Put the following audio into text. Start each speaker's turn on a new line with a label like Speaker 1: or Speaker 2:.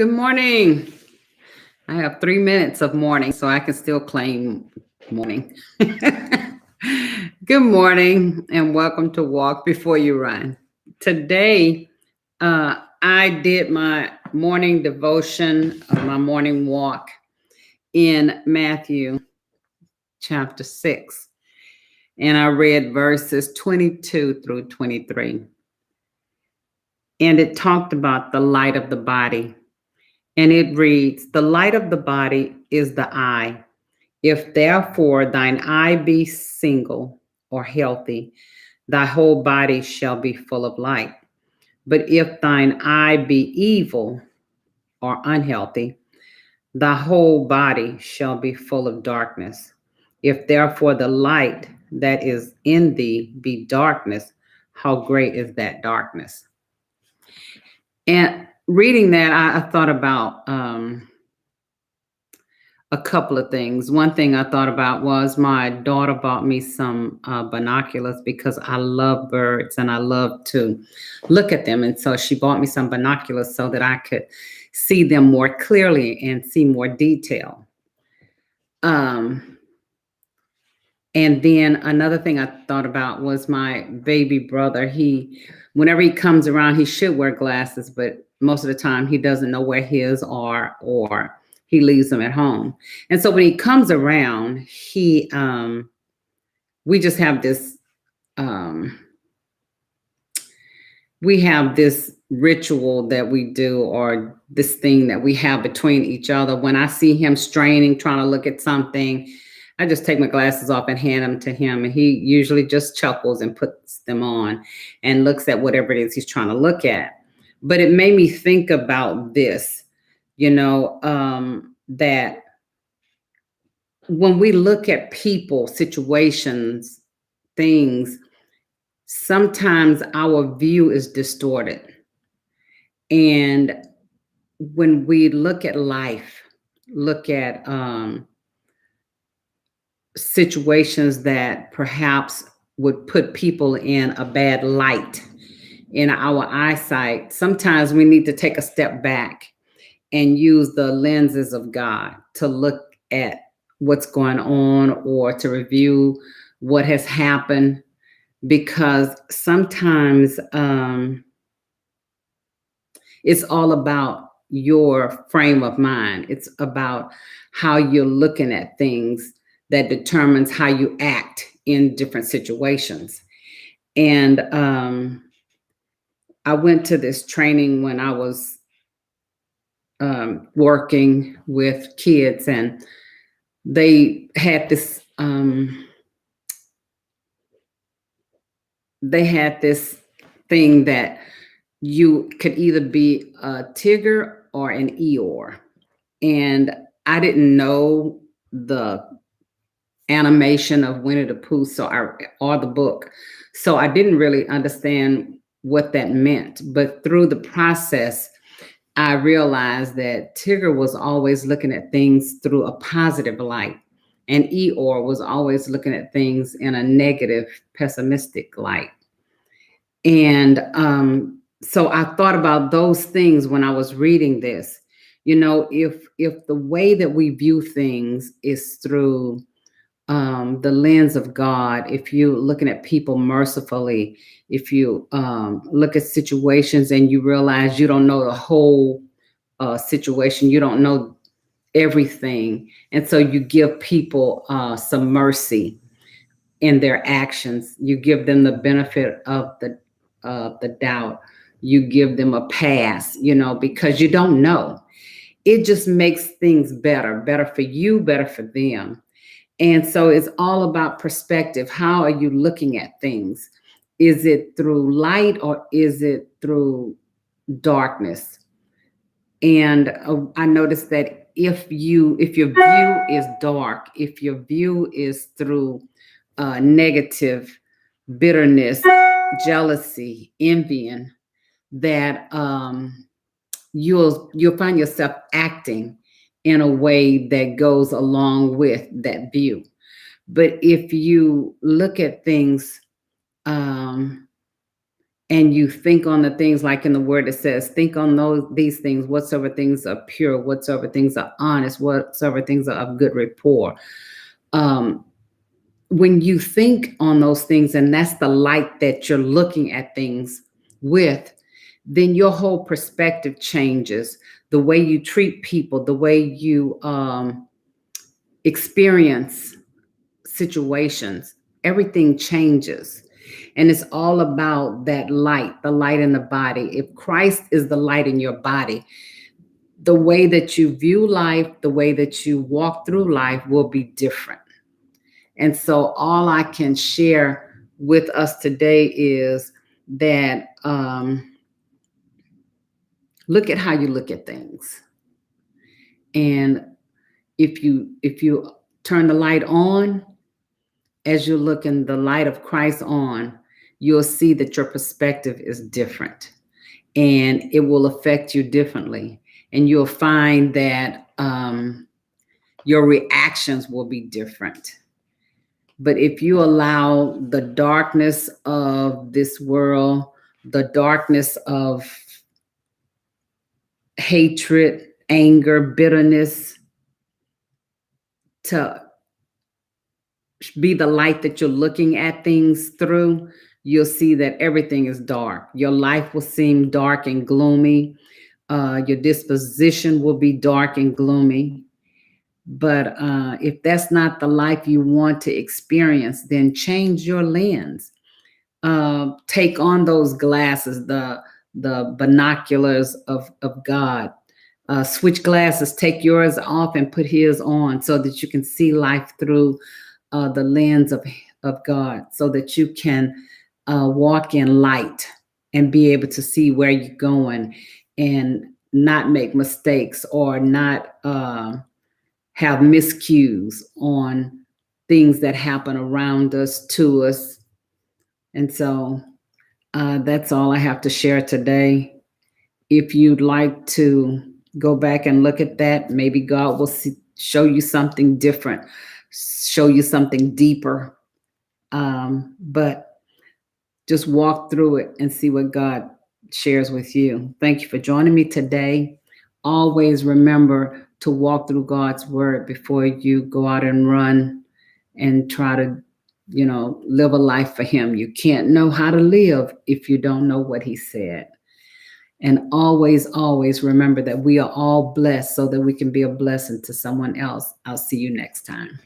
Speaker 1: Good morning. I have 3 minutes of morning, so I can still claim morning. Good morning, and welcome to Walk Before You Run. Today, I did my morning devotion, my morning walk in Matthew chapter 6, and I read verses 22 through 23. And it talked about the light of the body. And it reads, "The light of the body is the eye. If therefore thine eye be single or healthy, thy whole body shall be full of light. But if thine eye be evil or unhealthy, thy whole body shall be full of darkness. If therefore the light that is in thee be darkness, how great is that darkness?" And reading that, I thought about a couple of things. One thing I thought about was my daughter bought me some binoculars because I love birds and I love to look at them. And so she bought me some binoculars so that I could see them more clearly and see more detail. Um, and then another thing I thought about was my baby brother. Whenever he comes around, he should wear glasses, but most of the time he doesn't know where his are, or he leaves them at home. And so when he comes around, we just have this, um, we have this ritual that we do, or this thing that we have between each other. When I see him straining, trying to look at something, I just take my glasses off and hand them to him. And he usually just chuckles and puts them on and looks at whatever it is he's trying to look at. But it made me think about this, that when we look at people, situations, things, sometimes our view is distorted. And when we look at life, look at situations that perhaps would put people in a bad light in our eyesight, sometimes we need to take a step back and use the lenses of God to look at what's going on, or to review what has happened, because sometimes it's all about your frame of mind. It's about how you're looking at things that determines how you act in different situations. And I went to this training when I was working with kids, and they had this thing that you could either be a Tigger or an Eeyore. And I didn't know the animation of Winnie the Pooh, or the book. So I didn't really understand what that meant. But through the process, I realized that Tigger was always looking at things through a positive light, and Eeyore was always looking at things in a negative, pessimistic light. And so I thought about those things when I was reading this. If the way that we view things is through the lens of God, if you're looking at people mercifully, if you look at situations and you realize you don't know the whole situation, you don't know everything, and so you give people some mercy in their actions, you give them the benefit of the doubt, you give them a pass, because you don't know. It just makes things better for you, better for them. And so it's all about perspective. How are you looking at things? Is it through light, or is it through darkness? And I noticed that if your view is dark, if your view is through negative, bitterness, jealousy, envying, that you'll find yourself acting in a way that goes along with that view. But if you look at things and you think on the things like in the word it says, think on these things, whatsoever things are pure, whatsoever things are honest, whatsoever things are of good rapport. Um, when you think on those things, and that's the light that you're looking at things with, then your whole perspective changes. The way you treat people, the way you experience situations, everything changes. And it's all about that light, the light in the body. If Christ is the light in your body, the way that you view life, the way that you walk through life will be different. And so, all I can share with us today is that look at how you look at things. And if you turn the light on, as you're looking the light of Christ on, you'll see that your perspective is different, and it will affect you differently. And you'll find that your reactions will be different. But if you allow the darkness of this world, the darkness of hatred, anger, bitterness to be the light that you're looking at things through, you'll see that everything is dark. Your life will seem dark and gloomy. Your disposition will be dark and gloomy. But if that's not the life you want to experience, then change your lens. Take on those glasses, the binoculars of God. Switch glasses, take yours off and put his on so that you can see life through the lens of God, so that you can walk in light and be able to see where you're going and not make mistakes or not have miscues on things that happen around us, to us. And so that's all I have to share today. If you'd like to go back and look at that, maybe God will show you something different, show you something deeper. But just walk through it and see what God shares with you. Thank you for joining me today. Always remember to walk through God's word before you go out and run and try to, live a life for him. You can't know how to live if you don't know what he said. And always, always remember that we are all blessed so that we can be a blessing to someone else. I'll see you next time.